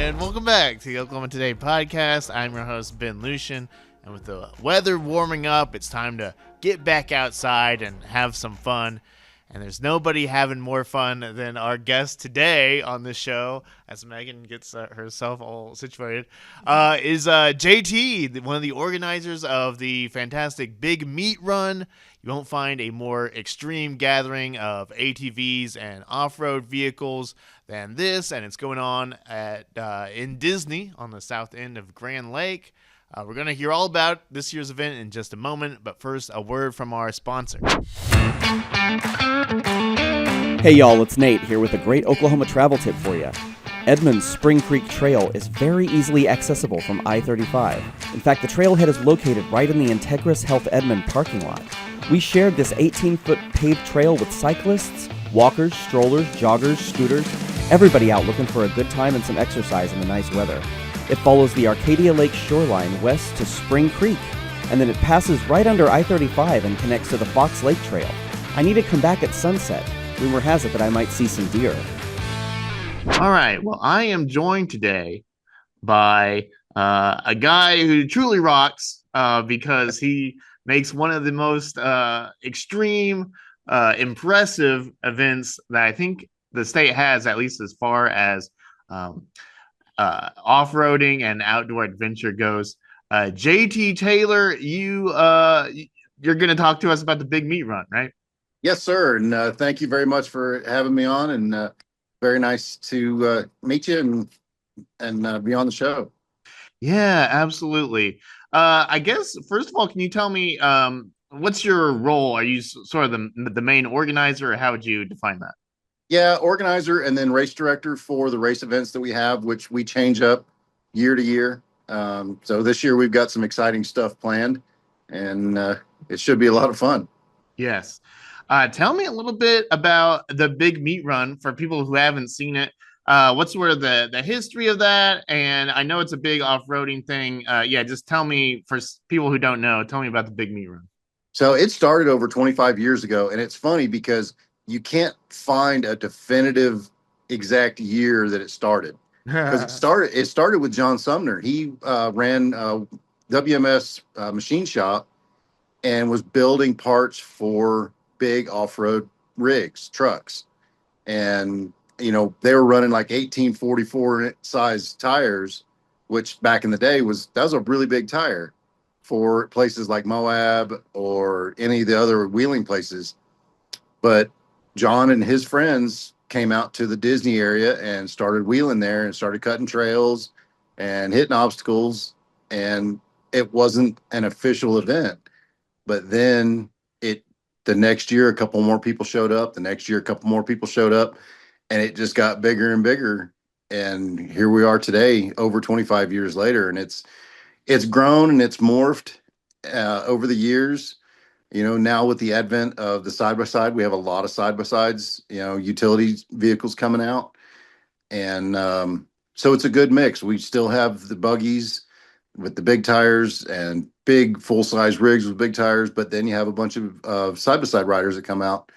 And welcome back to the Oklahoma Today podcast. I'm your host, Ben Lucian. And with the weather warming up, it's time to get back outside and have some fun. And there's nobody having more fun than our guest today on the show, as Megan gets herself all situated, is JT, one of the organizers of the fantastic Big Meat Run. You won't find a more extreme gathering of ATVs and off-road vehicles than this, and it's going on at in Disney on the south end of Grand Lake. We're going to hear all about this year's event in just a moment, but first, a word from our sponsor. Hey y'all, it's Nate here with a great Oklahoma travel tip for you. Edmond's Spring Creek Trail is very easily accessible from I-35. In fact, the trailhead is located right in the Integris Health Edmond parking lot. We shared this 18-foot paved trail with cyclists, walkers, strollers, joggers, scooters, everybody out looking for a good time and some exercise in the nice weather. It follows the Arcadia Lake shoreline west to Spring Creek, and then it passes right under I-35 and connects to the Fox Lake Trail. I need to come back at sunset. Rumor has it that I might see some deer. All right. Well, I am joined today by a guy who truly rocks because he makes one of the most extreme, impressive events that I think the state has, at least as far as off-roading and outdoor adventure goes. JT Taylor, you're going to talk to us about the Big Meat Run, right? Yes, sir. And thank you very much for having me on. And very nice to meet you and be on the show. Yeah, absolutely. I guess, first of all, can you tell me what's your role? Are you sort of the main organizer, or how would you define that? Yeah, organizer and then race director for the race events that we have, which we change up year to year. So this year we've got some exciting stuff planned, and it should be a lot of fun. Yes. Tell me a little bit about the Big Meat Run for people who haven't seen it. What's sort of the history of that? And I know it's a big off-roading thing. Just tell me, for people who don't know, tell me about the Big Meat Run. So it started over 25 years ago, and it's funny because you can't find a definitive exact year that it started. Because it started with John Sumner. He ran WMS machine shop and was building parts for big off-road rigs, trucks. And, you know, they were running like 1844 size tires, which back in the day that was a really big tire for places like Moab or any of the other wheeling places. But John and his friends came out to the Disney area and started wheeling there and started cutting trails and hitting obstacles. And it wasn't an official event. But then the next year, a couple more people showed up. The next year, a couple more people showed up, and it just got bigger and bigger. And here we are today, over 25 years later, and it's grown and it's morphed over the years. You know, now with the advent of the side-by-side, we have a lot of side-by-sides, you know, utility vehicles coming out. And so it's a good mix. We still have the buggies with the big tires and big full-size rigs with big tires, but then you have a bunch of side-by-side riders that come out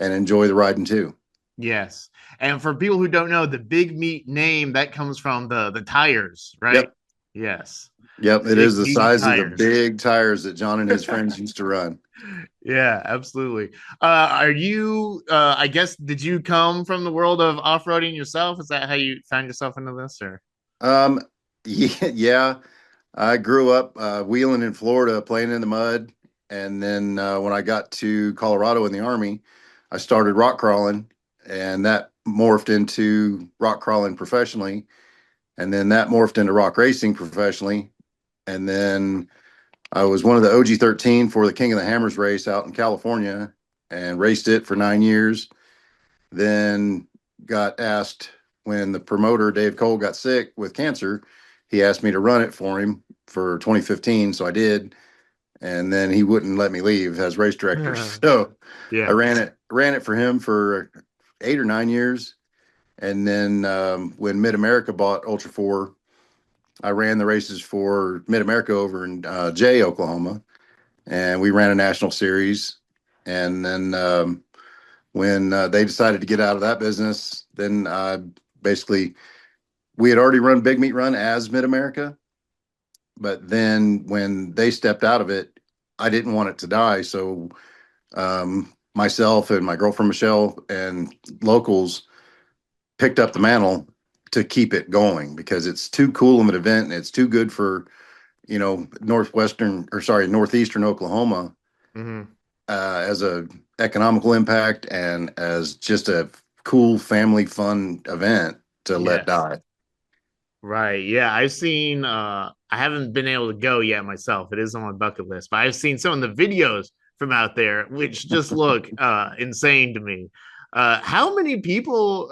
and enjoy the riding too. Yes. And for people who don't know, the Big Meat name, that comes from the tires, right? Yep. Yes. Yep, it Big is the meaty size of tires. the big tires that John and his friends used to run. Yeah, absolutely. Are you, I guess, did you come from the world of off-roading yourself? Is that how you found yourself into this, or? Yeah. I grew up wheeling in Florida, playing in the mud. And then when I got to Colorado in the Army, I started rock crawling, and that morphed into rock crawling professionally. And then that morphed into rock racing professionally. And then I was one of the OG-13 for the King of the Hammers race out in California and raced it for 9 years. Then got asked, when the promoter, Dave Cole, got sick with cancer, he asked me to run it for him for 2015. So I did. And then he wouldn't let me leave as race director. So Yeah. I ran it for him for 8 or 9 years. And then when Mid-America bought Ultra 4, I ran the races for Mid-America over in Jay, Oklahoma. And we ran a national series. And then when they decided to get out of that business, then I basically we had already run Big Meat Run as Mid America, but then when they stepped out of it, I didn't want it to die. So myself and my girlfriend Michelle and locals picked up the mantle to keep it going because it's too cool of an event and it's too good for northeastern Oklahoma Hmm. as a economical impact and as just a cool family fun event to let Yes. die. Right. Yeah. I've seen I haven't been able to go yet myself. It is on my bucket list, but I've seen some of the videos from out there which just look insane to me. How many people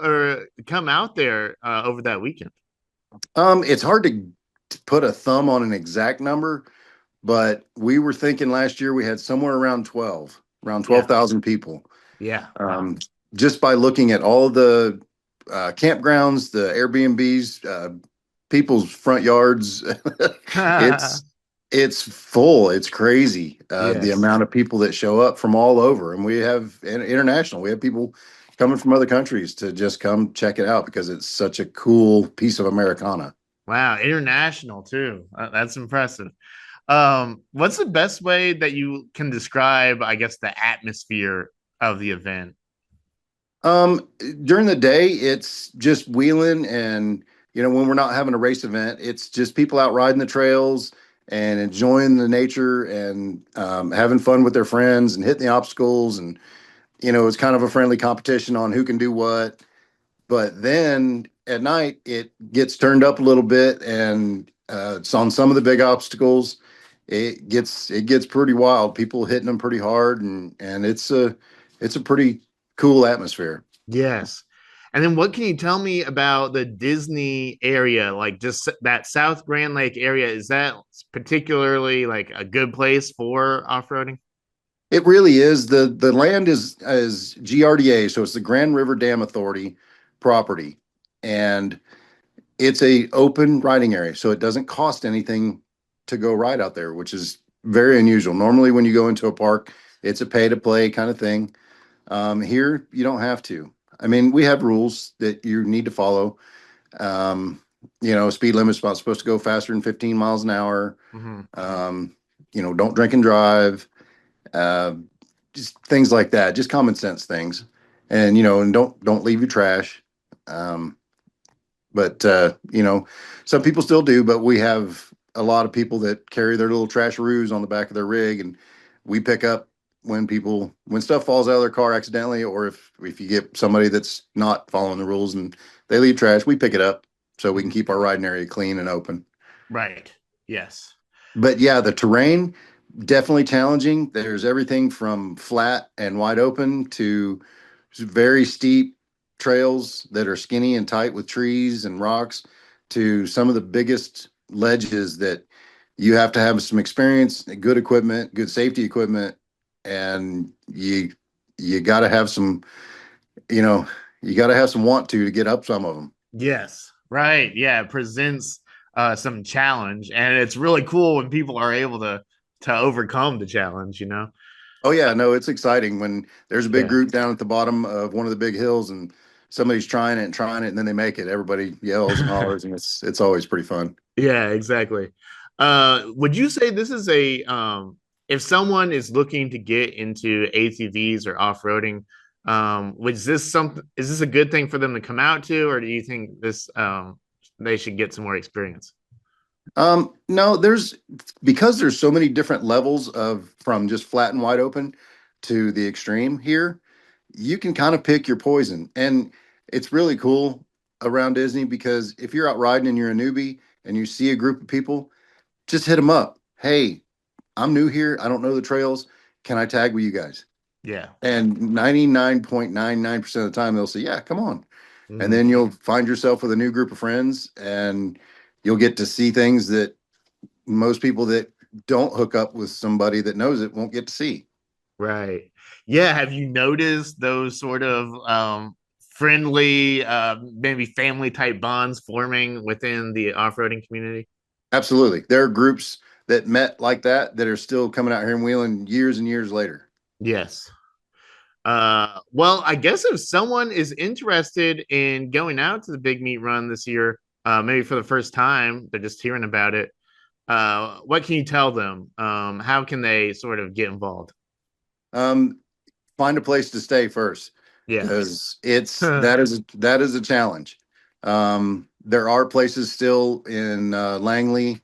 come out there over that weekend? It's hard to put a thumb on an exact number, but we were thinking last year we had somewhere around Yeah. 12,000 people. Yeah. Wow. Um, just by looking at all the campgrounds, the Airbnbs, people's front yards, it's it's full. It's crazy. The Yes. amount of people that show up from all over, and we have international. We have people coming from other countries to just come check it out because it's such a cool piece of Americana. Wow. International too. That's impressive. What's the best way that you can describe, I guess, the atmosphere of the event? Um, During the day, it's just wheeling, and when we're not having a race event, it's just people out riding the trails and enjoying the nature and having fun with their friends and hitting the obstacles. And it's kind of a friendly competition on who can do what. But then at night, it gets turned up a little bit, and it's on some of the big obstacles. It gets pretty wild. People hitting them pretty hard, and it's a pretty cool atmosphere. Yes. And then what can you tell me about the Disney area, like just that South Grand Lake area? Is that particularly like a good place for off-roading? It really is. The land is GRDA, so it's the Grand River Dam Authority property, and it's a open riding area, so it doesn't cost anything to go ride out there, which is very unusual. Normally, when you go into a park, it's a pay to play kind of thing. Here, you don't have to. I mean, we have rules that you need to follow. Um, speed limit's not supposed to go faster than 15 miles an hour. Hmm. Um, don't drink and drive. Uh, just things like that, just common sense things. And and don't leave your trash. Um, but some people still do, but we have a lot of people that carry their little trasharoos on the back of their rig, and we pick up when stuff falls out of their car accidentally, or if you get somebody that's not following the rules and they leave trash, we pick it up so we can Hmm. keep our riding area clean and open. Right. Yes. But yeah, the terrain definitely challenging. There's everything from flat and wide open to very steep trails that are skinny and tight with trees and rocks to some of the biggest ledges that you have to have some experience, good equipment, good safety equipment, and you got to have some, you know, you got to have some want to get up some of them. Yes. Right. Yeah. It presents some challenge, and it's really cool when people are able to overcome the challenge, you know? Oh yeah, no, it's exciting when there's a big Yeah. group down at the bottom of one of the big hills and somebody's trying it and then they make it. Everybody yells and hollers and it's always pretty fun. Yeah, exactly. Would you say this is a if someone is looking to get into ATVs or off-roading, was this something is this a good thing for them to come out to, or do you think this they should get some more experience? No, because there's so many different levels of from just flat and wide open to the extreme here, you can kind of pick your poison. And it's really cool around Disney because if you're out riding and you're a newbie and you see a group of people, just hit them up. Hey, I'm new here. I don't know the trails. Can I tag with you guys? Yeah. And 99.99% of the time they'll say, yeah, come on. And Mhm. then you'll find yourself with a new group of friends and you'll get to see things that most people that don't hook up with somebody that knows it won't get to see. Right. Yeah. Have you noticed those sort of friendly, maybe family type bonds forming within the off-roading community? Absolutely. There are groups that met like that are still coming out here and wheeling years and years later. Yes. Well, I guess if someone is interested in going out to the Big Meat Run this year, maybe for the first time, they're just hearing about it. What can you tell them? How can they sort of get involved? Um, find a place to stay first, Yeah. because that is a challenge. There are places still in Langley,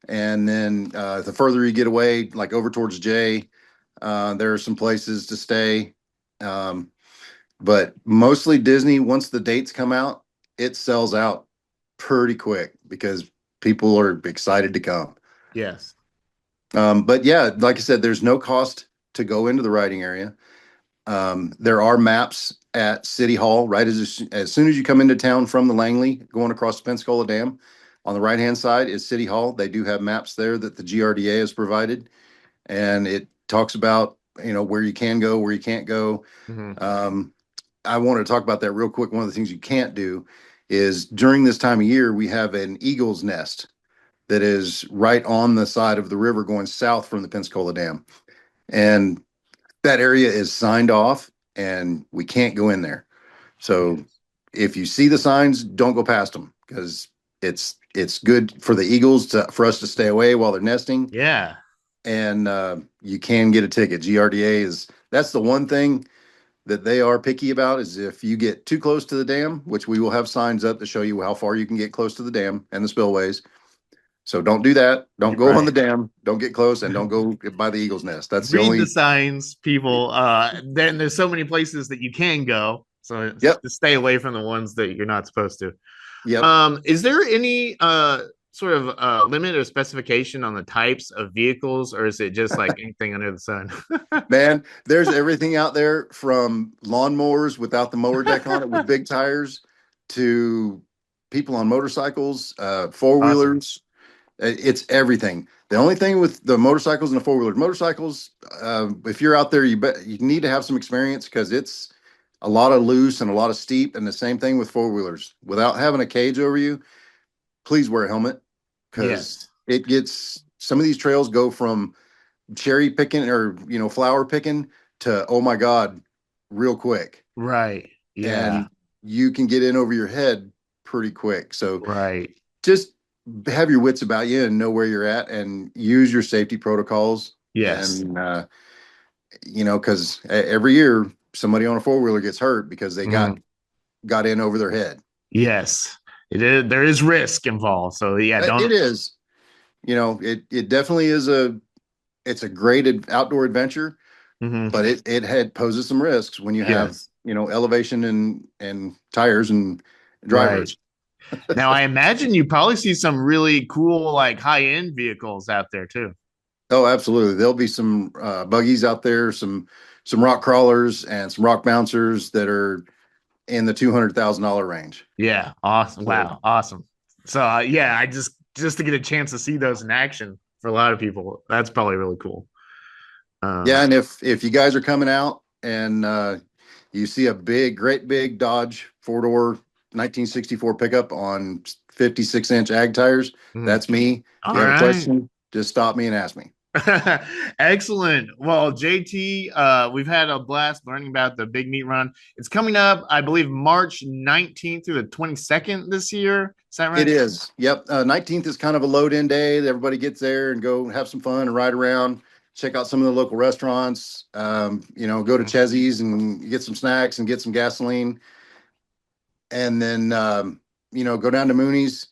and then the further you get away, like over towards Jay, there are some places to stay. Um, but mostly Disney, once the dates come out, it sells out pretty quick because people are excited to come. Yes. But yeah, like I said, there's no cost to go into the riding area. There are maps at City Hall, right as soon as you come into town from the Langley, going across the Pensacola Dam. On the right-hand side is City Hall. They do have maps there that the GRDA has provided, and it talks about, where you can go, where you can't go. Hmm. Um, I want to talk about that real quick. One of the things you can't do is during this time of year, we have an eagle's nest that is right on the side of the river going south from the Pensacola Dam. And that area is signed off and we can't go in there. So Yes. if you see the signs, don't go past them, because it's good for the eagles for us to stay away while they're nesting. Yeah. And you can get a ticket. GRDA that's the one thing that they are picky about, is if you get too close to the dam, which we will have signs up to show you how far you can get close to the dam and the spillways. So don't do that. Don't You're go on the right. dam. Don't get close, and don't go by the eagle's nest. That's the Read the only. signs, people. Then there's so many places that you can go. So Yep. just stay away from the ones that you're not supposed to. Yep. Is there any sort of limit or specification on the types of vehicles, or is it just like anything under the sun? Man, there's everything out there from lawnmowers without the mower deck on it with big tires to people on motorcycles, four Awesome. wheelers. It's everything. The only thing with the motorcycles and the four wheelers, motorcycles, if you're out there, you need to have some experience, because it's a lot of loose and a lot of steep. And the same thing with four wheelers. Without having a cage over you, please wear a helmet, because Yes. it gets some of these trails go from cherry picking, or flower picking, to oh my god, real quick. Right. Yeah. And you can get in over your head pretty quick. So Right. just have your wits about you and know where you're at, and use your safety protocols. Yes. And because every year somebody on a four-wheeler gets hurt because they Mhm. got in over their head. Yes. It is. There is risk involved. So yeah, It don't. is. It definitely is it's a great outdoor adventure, Mhm. but it had poses some risks when you have, Yes. elevation and tires and Right. drivers. Now I imagine you probably see some really cool, like high end vehicles out there too. Oh, absolutely. There'll be some buggies out there, some rock crawlers and some rock bouncers that are in the $200,000 range. Yeah. Awesome. So, Wow. Awesome. So yeah, I just to get a chance to see those in action for a lot of people, that's probably really cool. yeah, Um, and if you guys are coming out and you see a great big Dodge four-door 1964 pickup on 56-inch ag tires, mhm. that's me. If All you have a right. question, just stop me and ask me. Excellent. Well, JT, we've had a blast learning about the Big Meat Run. It's coming up, I believe, March 19th through the 22nd this year. Is that It right? is. Yep. 19th is kind of a load in day. Everybody gets there and go have some fun and ride around, check out some of the local restaurants, go to Mhm. Chezzy's and get some snacks and get some gasoline. And then, go down to Mooney's.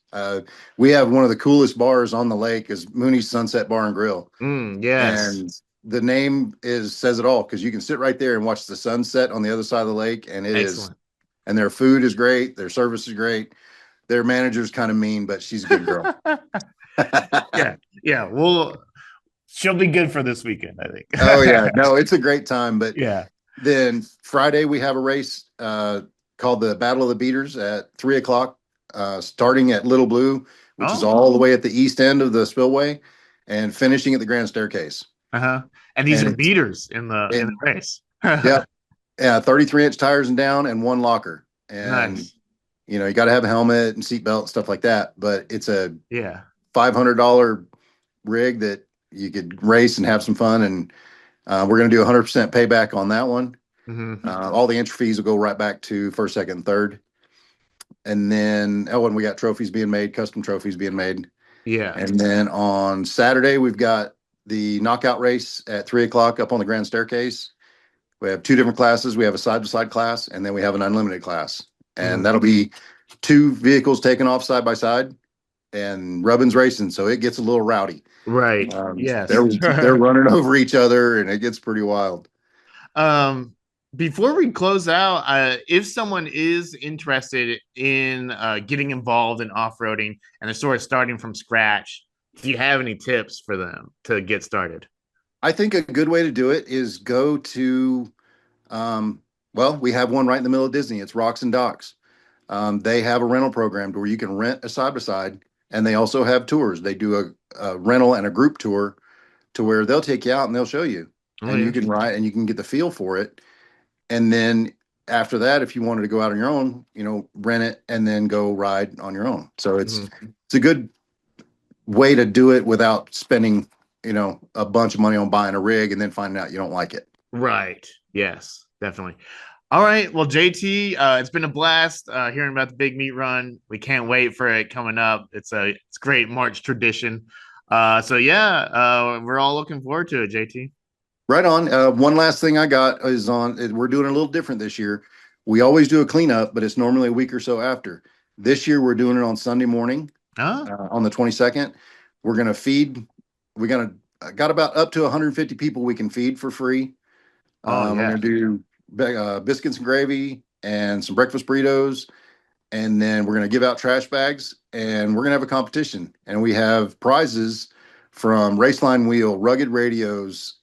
We have one of the coolest bars on the lake is Mooney's Sunset Bar and Grill. Yes. And the name says it all, because you can sit right there and watch the sunset on the other side of the lake. Excellent. And their food is great. Their service is great. Their manager's kind of mean, but she's a good girl. Yeah. Yeah. Well, she'll be good for this weekend, I Oh yeah, think. no, it's a great time. But Yeah. then Friday we have a race called the Battle of the Beaters at 3 o'clock, starting at Little Blue, which is Oh. all the way at the east end of the spillway, and finishing at the Grand Staircase. Uh-huh. And these And are beaters in it the race. yep, yeah, 33-inch tires and down, and one locker. And Nice. you got to have a helmet and seatbelt and stuff like that. But it's a Yeah. $500 rig that you could race and have some fun. And we're going to do 100% payback on that one. Hmm. All the entry fees will go right back to first, second, and third. And then, and we got trophies being made, custom trophies being made. Yeah. And then on Saturday, we've got the knockout race at 3 o'clock up on the grand staircase. We have 2 different classes. We have a side-by-side class, and then we have an unlimited class. And that'll be 2 vehicles taken off side by side and Rubbin's racing. So it gets a little rowdy. Right. Yes. They're running over each other, and it gets pretty wild. Before we close out, if someone is interested in getting involved in off-roading and they're sort of starting from scratch, do you have any tips for them to get started? I think a good way to do it is go to, we have one right in the middle of Disney. It's Rocks and Docks. They have a rental program where you can rent a side-by-side, and they also have tours. They do a rental and a group tour to where they'll take you out and they'll show you. And you can ride and you can get the feel for it. And then after that, if you wanted to go out on your own, rent it and then go ride on your own. So it's a good way to do it without spending, a bunch of money on buying a rig and then finding out you don't like it. Right. Yes, definitely. All right. Well, JT, it's been a blast hearing about the Big Meat Run. We can't wait for it coming up. It's great March tradition. We're all looking forward to it, JT. Right on. One last thing I got is we're doing a little different this year. We always do a cleanup, but it's normally a week or so after. This year, we're doing it on Sunday morning on the 22nd. We're going to feed. Got about up to 150 people we can feed for free. We're going to do biscuits and gravy and some breakfast burritos. And then we're going to give out trash bags, and we're going to have a competition. And we have prizes from Raceline Wheel, Rugged Radios,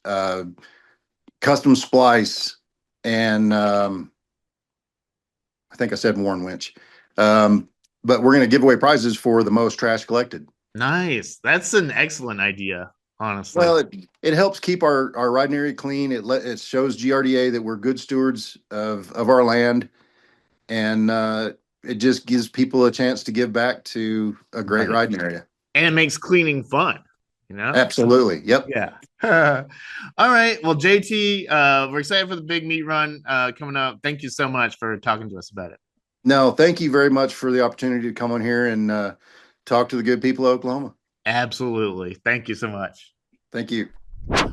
Custom Splice, and I think I said Warren Winch. But we're going to give away prizes for the most trash collected. Nice. That's an excellent idea, honestly. Well, it helps keep our riding area clean. It shows GRDA that we're good stewards of our land, and it just gives people a chance to give back to a great riding area. And it makes cleaning fun, Absolutely. Yep. Yeah. All right. Well, JT, we're excited for the Big Meat Run coming up. Thank you so much for talking to us about it. No, thank you very much for the opportunity to come on here and talk to the good people of Oklahoma. Absolutely. Thank you so much. Thank you.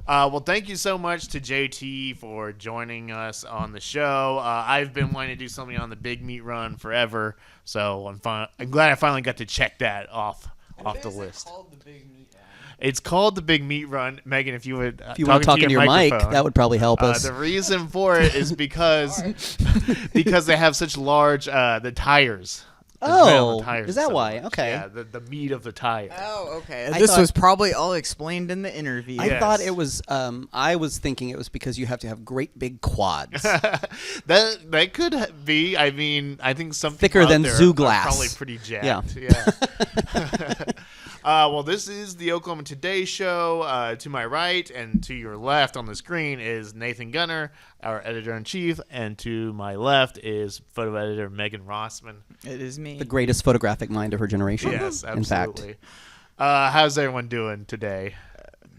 Well, thank you so much to JT for joining us on the show. I've been wanting to do something on the Big Meat Run forever, so I'm glad I finally got to check that off the list. Called the Big Meat Run? It's called the Big Meat Run. Megan, if you would if you want to talk into your mic, that would probably help us. The reason for it is because they have such large the tires. Is that why? Okay. Yeah, the meat of the tire. Oh, okay. This was probably all explained in the interview. I thought it was. I was thinking it was because you have to have great big quads. that could be. I mean, I think some thicker than zoo glass. Probably pretty jacked. Yeah. Well, this is the Oklahoma Today show. To my right and to your left on the screen is Nathan Gunner, our editor-in-chief, and to my left is photo editor Megan Rossman. It is me. The greatest photographic mind of her generation. Yes, absolutely. In fact. How's everyone doing today?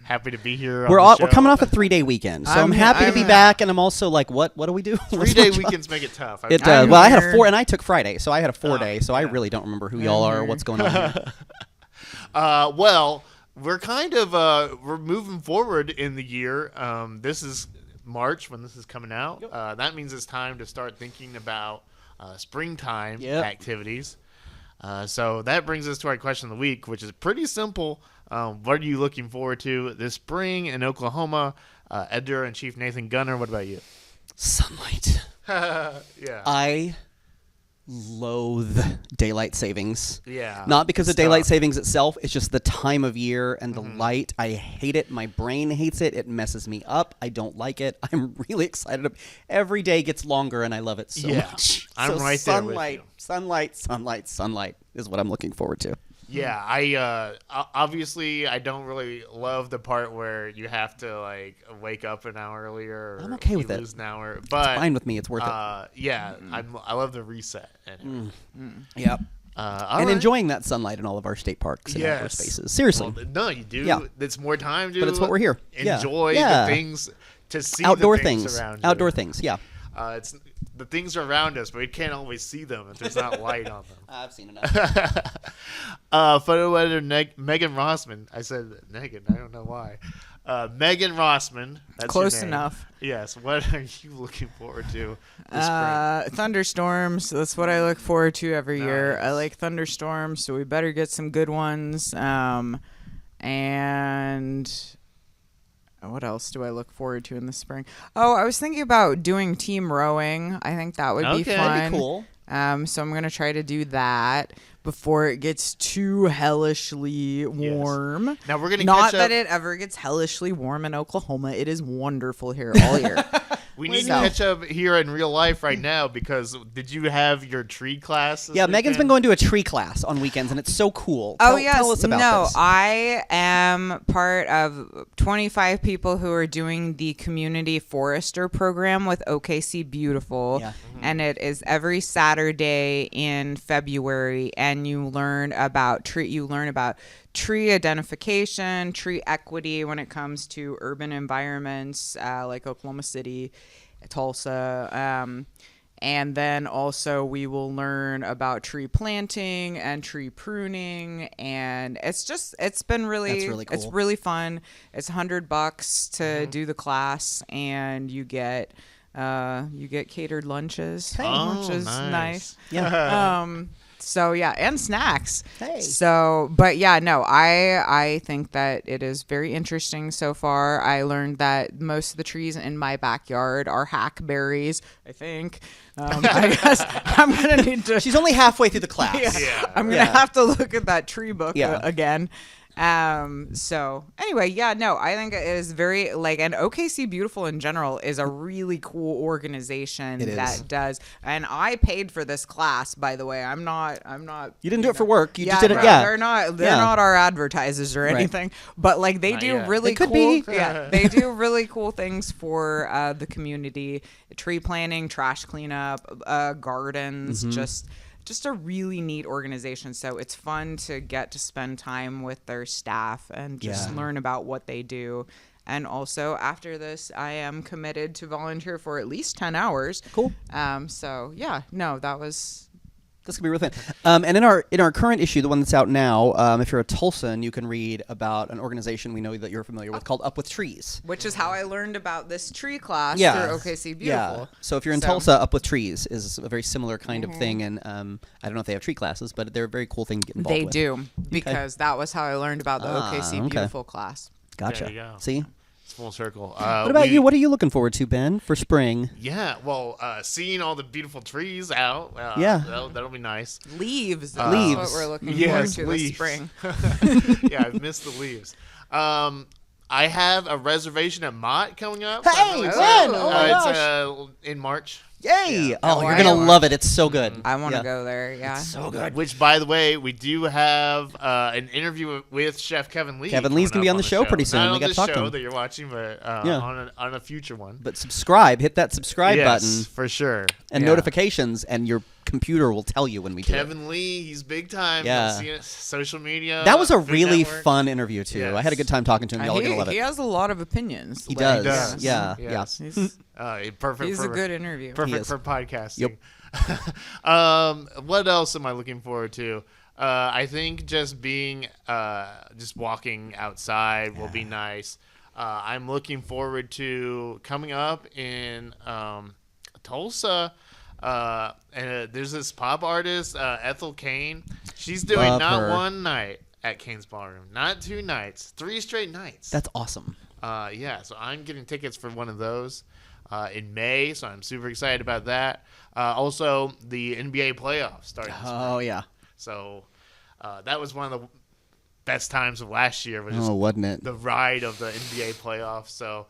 Happy to be here. We're coming off a 3-day weekend, so I'm happy to be back. And I'm also like, what do we do? 3-day weekends make it tough. Well, I had a 4, and I took Friday, so I had a 4-day. So I really don't remember who y'all are or what's going on here. Well, we're kind of we're moving forward in the year. This is March when this is coming out. Yep. That means it's time to start thinking about springtime activities. So that brings us to our question of the week, which is pretty simple. What are you looking forward to this spring in Oklahoma? Editor-in-chief Nathan Gunner, what about you? Sunlight. Yeah. I loathe daylight savings. Yeah. Not because of daylight savings itself. It's just the time of year and the light. I hate it. My brain hates it. It messes me up. I don't like it. I'm really excited. Every day gets longer, and I love it so much. I'm right there with you. Sunlight is what I'm looking forward to. Yeah, I obviously I don't really love the part where you have to like wake up an hour earlier. Or I'm okay with it. Lose an hour, but it's fine with me. It's worth it. Yeah, I love the reset. Anyway. Yep. Enjoying that sunlight in all of our state parks and outdoor spaces. Seriously. Well, no, you do. Yeah. It's more time to. But it's what we're here. Enjoy the things to see outdoor the things around you. Outdoor things. Yeah. the things are around us, but we can't always see them if there's not light on them. I've seen enough. Photo editor Megan Rossman. I said Megan. I don't know why. Megan Rossman. That's Close your name. enough. Yes. What are you looking forward to this spring? Thunderstorms. That's what I look forward to every year. I Nice. like thunderstorms, so we better get some good ones. And what else do I look forward to in the spring? Oh, I was thinking about doing team rowing. I think that would be Okay. fun. That'd be cool. So I'm gonna try to do that before it gets too hellishly warm. Now we're gonna Not catch up. that it ever gets hellishly warm in Oklahoma. It is wonderful here all year. We need to So- catch up here in real life right now because did you have your tree class? This Yeah, Megan's been weekend? going to a tree class on weekends, and it's so cool. Oh, Tell, yes. tell us about no, this. I am part of 25 people who are doing the Community Forester program with OKC Beautiful. Yeah. And it is every Saturday in February, and you learn about tree identification, tree equity when it comes to urban environments like Oklahoma City, Tulsa. And then also we will learn about tree planting and tree pruning, and it's been really, That's really it's cool. really fun. It's $100 to do the class, and you get catered lunches, Oh, which is nice. Yeah. So yeah, and snacks. Hey. So, but yeah, no, I think that it is very interesting so far. I learned that most of the trees in my backyard are hackberries. I think. I guess I'm gonna need to. She's only halfway through the class. Yeah. I'm gonna Yeah. have to look at that tree book Yeah. again. So anyway, yeah, no, I think it is very and OKC Beautiful in general is a really cool organization It is. that does, and I paid for this class, by the way. I'm not. You didn't do it for work. You yeah, just did it. no, Yeah. they're not Yeah. our advertisers or Right. anything, but they Not do yet. really They could cool. be. Yeah, they do really cool things for the community: tree planting, trash cleanup, gardens, Mm-hmm. just a really neat organization. So it's fun to get to spend time with their staff and just Yeah. learn about what they do. And also after this, I am committed to volunteer for at least 10 hours. Cool. So yeah, no, This could be real fun. And in our current issue, the one that's out now, if you're a Tulsan, you can read about an organization we know that you're familiar with called Up with Trees. which is how I learned about this tree class Yeah. through OKC Beautiful. Yeah. So if you're in Tulsa, Up with Trees is a very similar kind of thing, and I don't know if they have tree classes, but they're a very cool thing to get involved They with. do, because that was how I learned about the OKC okay. Beautiful class. Gotcha. There you go. See? It's full circle. What about you? What are you looking forward to, Ben, for spring? Yeah, well, seeing all the beautiful trees out. Yeah. That'll be nice. Leaves. Leaves. That's what we're looking Yes, forward to leaves. this spring. Yeah, I've missed the leaves. I have a reservation at Mott coming up. Hey, I'm really when? excited. Oh my It's gosh. in March. Yay! Yeah. Oh, Oh, you're I gonna want- love it. It's so good. I want to Yeah. go there. Yeah. So good. Which, by the way, we do have an interview with Chef Kevin Lee. Kevin Lee's coming gonna be up on the show pretty soon. Not We on gotta this talk to show him. that you're watching, but Yeah. on a future one. But subscribe. Hit that subscribe Yes, button for sure. and Yeah. notifications, and your computer will tell you when we do it. Kevin Lee, he's big time. Yeah. You'll see it, social media. That was a Food really Network. fun interview too. I had a Yes. good time talking to him. Y'all are gonna love He it. has a lot of opinions. He He does. does. Yeah. Yes. He's, Perfect. he's for, a good interview. He Perfect is. for podcasting. Yep. What else am I looking forward to? I think just being, just walking outside will be nice. I'm looking forward to coming up in Tulsa. And there's this pop artist, Ethel Kane. She's doing Love not her. one night at Kane's Ballroom, not 2 nights, 3 straight nights. That's awesome. Yeah, so I'm getting tickets for one of those in May, so I'm super excited about that. Also, the NBA playoffs starting this Oh spring. yeah. So that was one of the best times of last year, was just Oh, wasn't it? the ride of the NBA playoffs. So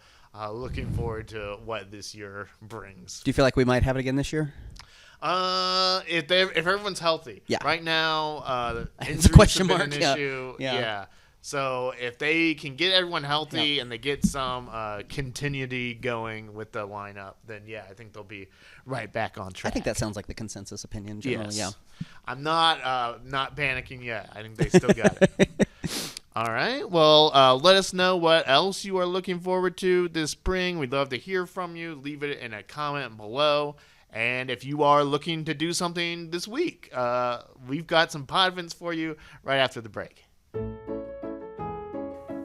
looking forward to what this year brings. Do you feel like we might have it again this year? If everyone's healthy, Yeah. Right now, It's a injuries question have been mark, An yeah. issue. Yeah. So if they can get everyone healthy and they get some continuity going with the lineup, then yeah, I think they'll be right back on I track. think that sounds like the consensus opinion generally. Yes. Yeah. I'm not panicking yet. I think they still got it. All right. Well, let us know what else you are looking forward to this spring. We'd love to hear from you. Leave it in a comment below. And if you are looking to do something this week, we've got some podvents for you right after the break.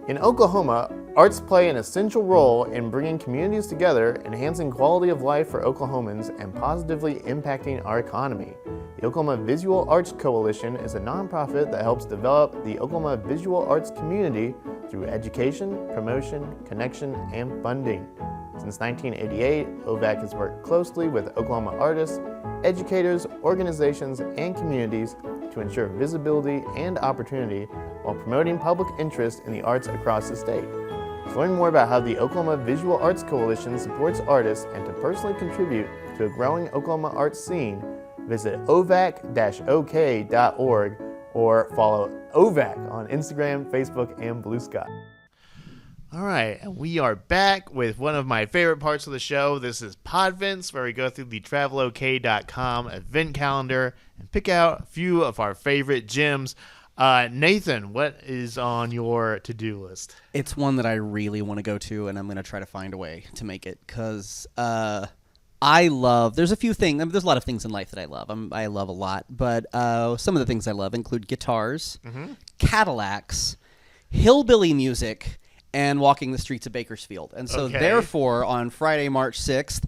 In Oklahoma, arts play an essential role in bringing communities together, enhancing quality of life for Oklahomans, and positively impacting our economy. The Oklahoma Visual Arts Coalition is a nonprofit that helps develop the Oklahoma visual arts community through education, promotion, connection, and funding. Since 1988, OVAC has worked closely with Oklahoma artists, educators, organizations, and communities to ensure visibility and opportunity while promoting public interest in the arts across the state. To learn more about how the Oklahoma Visual Arts Coalition supports artists and to personally contribute to a growing Oklahoma arts scene, visit ovac-ok.org or follow OVAC on Instagram, Facebook, and Blue Sky. All right, and we are back with one of my favorite parts of the show. This is Podvents, where we go through the travelok.com event calendar and pick out a few of our favorite gyms. Nathan, what is on your to-do list? It's one that I really want to go to, and I'm going to try to find a way to make it because I love. There's a few things. I mean, there's a lot of things in life that I love. I love a lot, but some of the things I love include guitars, Cadillacs, hillbilly music, and walking the streets of Bakersfield. And so therefore, on Friday, March 6th,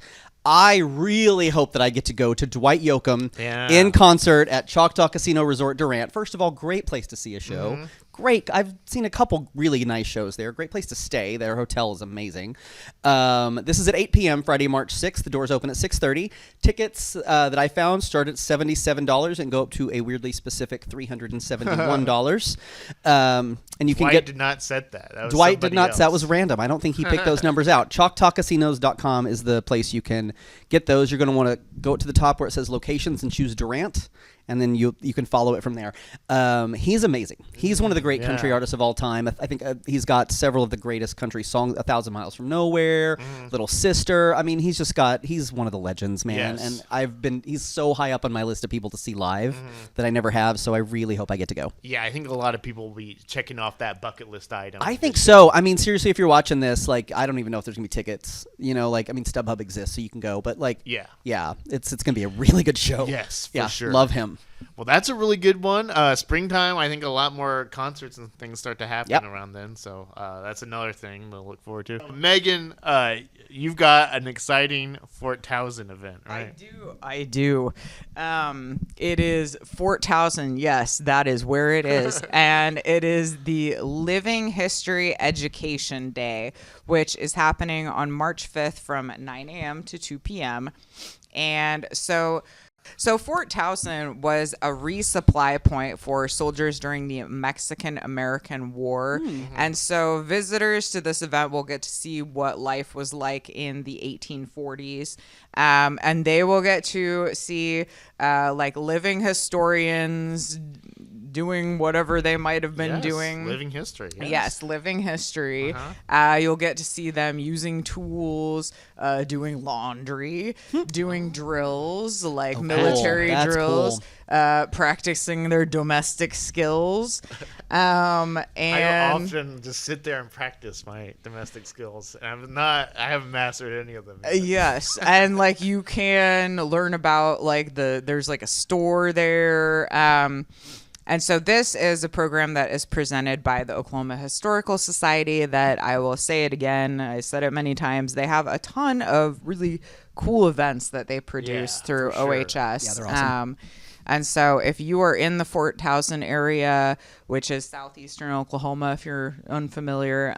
I really hope that I get to go to Dwight Yoakam in concert at Choctaw Casino Resort Durant. First of all, great place to see a show. Great. I've seen a couple really nice shows there. Great place to stay. Their hotel is amazing. This is at 8 p.m. Friday, March 6th. The doors open at 6:30. Tickets that I found start at $77 and go up to a weirdly specific $371. And you can Dwight did not set that. Dwight did not. That was random. I don't think he picked those numbers out. ChoctawCasinos.com is the place you can get those. You're going to want to go to the top where it says locations and choose Durant. And then you can follow it from there. He's amazing. He's one of the great country artists of all time. I think he's got several of the greatest country songs, 1,000 Miles from Nowhere, Little Sister. I mean, he's one of the legends, man. Yes. And he's so high up on my list of people to see live that I never have, so I really hope I get to go. Yeah, I think a lot of people will be checking off that bucket list item. I think so. I mean, seriously, if you're watching this, like, I don't even know if there's going to be tickets. You know, like, I mean, StubHub exists, so you can go. But, like, yeah, it's going to be a really good show. Yes, for sure. Love him. Well, that's a really good one. Springtime, I think a lot more concerts and things start to happen around then. So that's another thing to look forward to. Megan, you've got an exciting Fort Towson event, right? I do. It is Fort Towson. Yes, that is where it is. And it is the Living History Education Day, which is happening on March 5th from 9 a.m. to 2 p.m. And so Fort Towson was a resupply point for soldiers during the Mexican-American War. And so visitors to this event will get to see what life was like in the 1840s. And they will get to see like living historians doing whatever they might have been doing. Living history. Yes, living history. You'll get to see them using tools, doing laundry, doing drills, like military drills, practicing their domestic skills. And I often just sit there and practice my domestic skills. And I haven't mastered any of them yet. Yes, and like you can learn about like there's like a store there. And so this is a program that is presented by the Oklahoma Historical Society that I will say it again. I said it many times. They have a ton of really cool events that they produce through OHS. Yeah, they're awesome. And so if you are in the Fort Towson area, which is southeastern Oklahoma, if you're unfamiliar,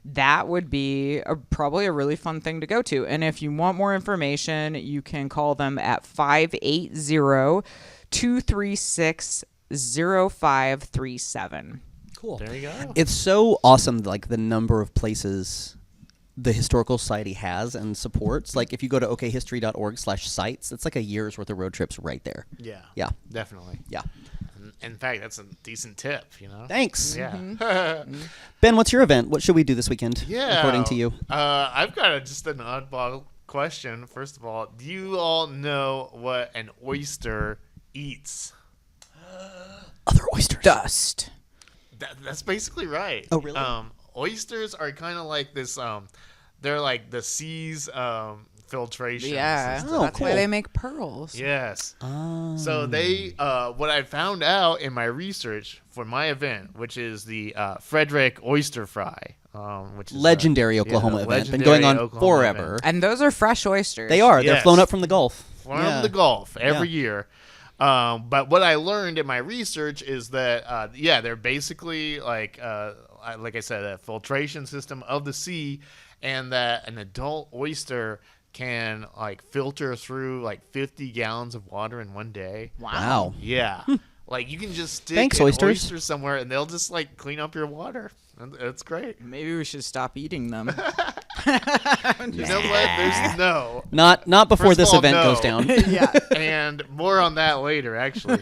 that would be probably a really fun thing to go to. And if you want more information, you can call them at 580-236 0537. Cool. There you go. It's so awesome, like the number of places the Historical Society has and supports. Like if you go to okhistory.org/sites, it's like a year's worth of road trips right there. Yeah. Definitely. Yeah. In fact, that's a decent tip, you know? Thanks. Yeah. Ben, what's your event? What should we do this weekend? Yeah. According to you. I've got just an oddball question. First of all, do you all know what an oyster eats? Other oysters. Dust. That's basically right. Oh, really? Oysters are kind of like this. They're like the sea's filtration Yeah, system. that's cool. why they make pearls. Yes. Oh. So they, what I found out in my research for my event, which is the Frederick Oyster Fry, which is legendary Oklahoma event. Been going on forever. And those are fresh oysters. They are. They're Yes. flown up from the Gulf. From the Gulf every year. But what I learned in my research is that, they're basically like I said, a filtration system of the sea, and that an adult oyster can like filter through like 50 gallons of water in one day. Wow. Yeah. Like you can just stick Thanks, an oysters. oyster somewhere and they'll just like clean up your water. It's great. Maybe we should stop eating them. You know what? There's no. Not before First of this all, event no. goes down. Yeah. And more on that later, actually.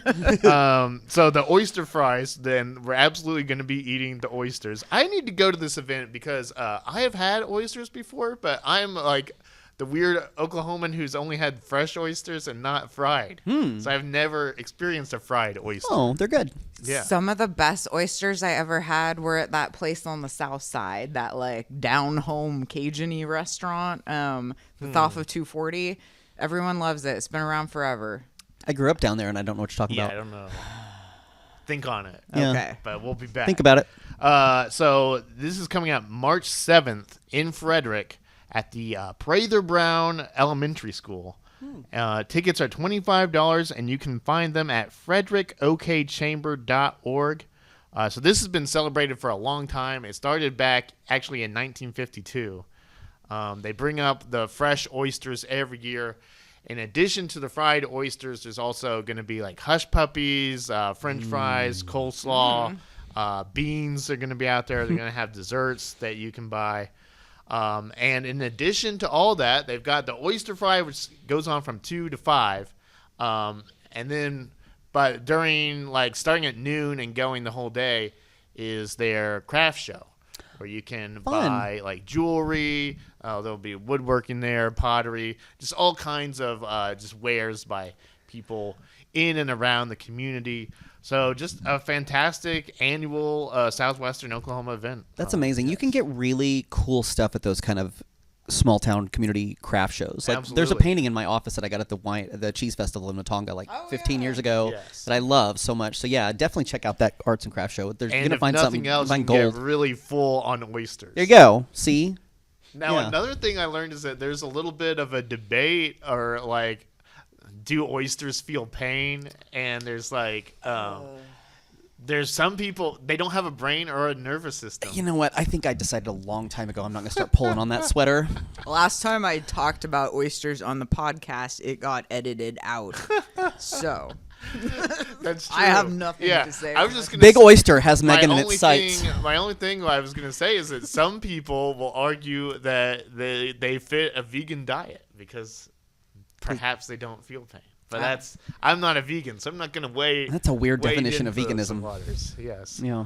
So the oyster fries, then we're absolutely going to be eating the oysters. I need to go to this event because I have had oysters before, but I'm like the weird Oklahoman who's only had fresh oysters and not fried. So I've never experienced a fried oyster. Oh, they're good. Yeah. Some of the best oysters I ever had were at that place on the south side, that like down home Cajun-y restaurant that's off of 240. Everyone loves it. It's been around forever. I grew up down there, and I don't know what you're talking Yeah, I about. don't know. Think on it. Yeah. Okay. But we'll be back. Think about it. So this is coming out March 7th in Frederick at the Prather Brown Elementary School. Tickets are $25, and you can find them at frederickokchamber.org. So this has been celebrated for a long time. It started back actually in 1952. They bring up the fresh oysters every year. In addition to the fried oysters, there's also going to be like hush puppies, French fries, coleslaw, beans are going to be out there. They're going to have desserts that you can buy. And in addition to all that, they've got the oyster fry, which goes on from 2 to 5. And then, but during like starting at noon and going the whole day is their craft show, where you can buy like jewelry. There'll be woodworking there, pottery, just all kinds of just wares by people in and around the community. So just a fantastic annual Southwestern Oklahoma event. That's amazing. You can get really cool stuff at those kind of small town community craft shows. Like there's a Absolutely. painting in my office that I got at the Cheese Festival in Matonga like 15 years ago Yes. that I love so much. So yeah, definitely check out that arts and craft show. There's you're And gonna if find nothing something, else, find you can gold. get really full on oysters. There you go. See? Now, Yeah. another thing I learned is that there's a little bit of a debate, or like, do oysters feel pain? And there's like, there's some people, they don't have a brain or a nervous system. You know what? I think I decided a long time ago I'm not going to start pulling on that sweater. Last time I talked about oysters on the podcast, it got edited out. So That's true. I have nothing yeah. to say I was on just it. gonna Big say, Oyster has my Megan in only its sights. My only thing I was going to say is that some people will argue that they fit a vegan diet because perhaps they don't feel pain. But I'm not a vegan, so I'm not going to weigh. That's a weird wade definition of into veganism. some waters. Yes. Yeah.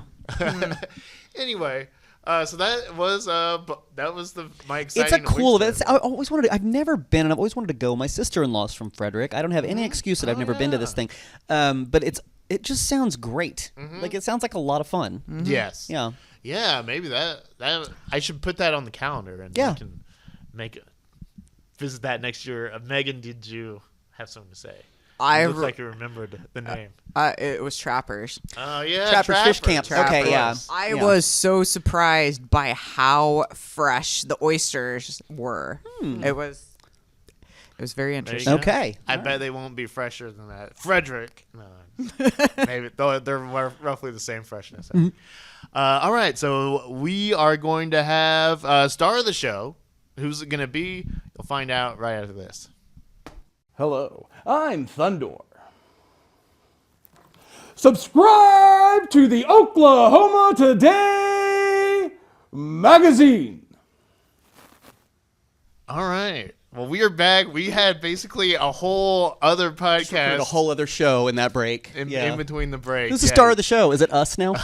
Anyway, so that was my exciting. It's a cool oyster event. I always wanted to, I've never been, and I've always wanted to go. My sister-in-law's from Frederick. I don't have any excuse that I've never been to this thing. But it just sounds great. Like it sounds like a lot of fun. Yes. Yeah. Yeah, maybe that I should put that on the calendar and Yeah. we can visit that next year. Megan, did you have something to say? You look like you remembered the name. It was Trappers. Oh yeah, Trappers Fish Camp. Okay, yeah. I was so surprised by how fresh the oysters were. It was very There you interesting. go. Okay. I bet they won't be fresher than that. Frederick. No. Maybe they're roughly the same freshness. All right, so we are going to have star of the show. Who's it going to be? You'll find out right after this. Hello, I'm Thundor. Subscribe to the Oklahoma Today magazine. All right. Well, we are back. We had basically a whole other podcast A whole other show in that break. in between the break. Who's the star of the show? Is it us now?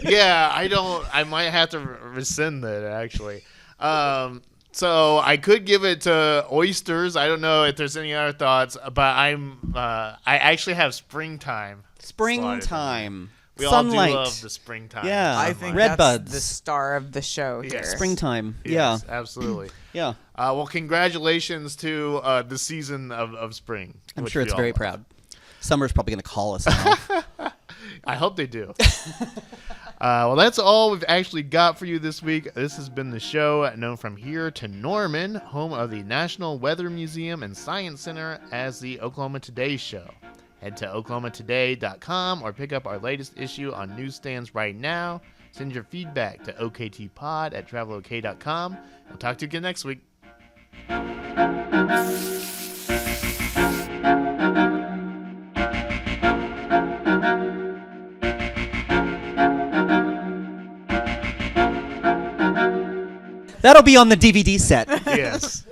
Yeah, I might have to rescind that actually. So I could give it to oysters. I don't know if there's any other thoughts, but I actually have springtime. slotted in there. Springtime. We all Sunlight. do love the springtime. Yeah. I think Red that's buds. the star of the show here. Yes. Springtime. Yes, absolutely. Yeah. Well, congratulations to the season of spring. I'm which sure we it's all very love. proud. Summer's probably going to call us now. I hope they do. Well, that's all we've actually got for you this week. This has been the show known from here to Norman, home of the National Weather Museum and Science Center, as the Oklahoma Today Show. Head to oklahomatoday.com or pick up our latest issue on newsstands right now. Send your feedback to oktpod@travelok.com. We'll talk to you again next week. That'll be on the DVD set. Yes.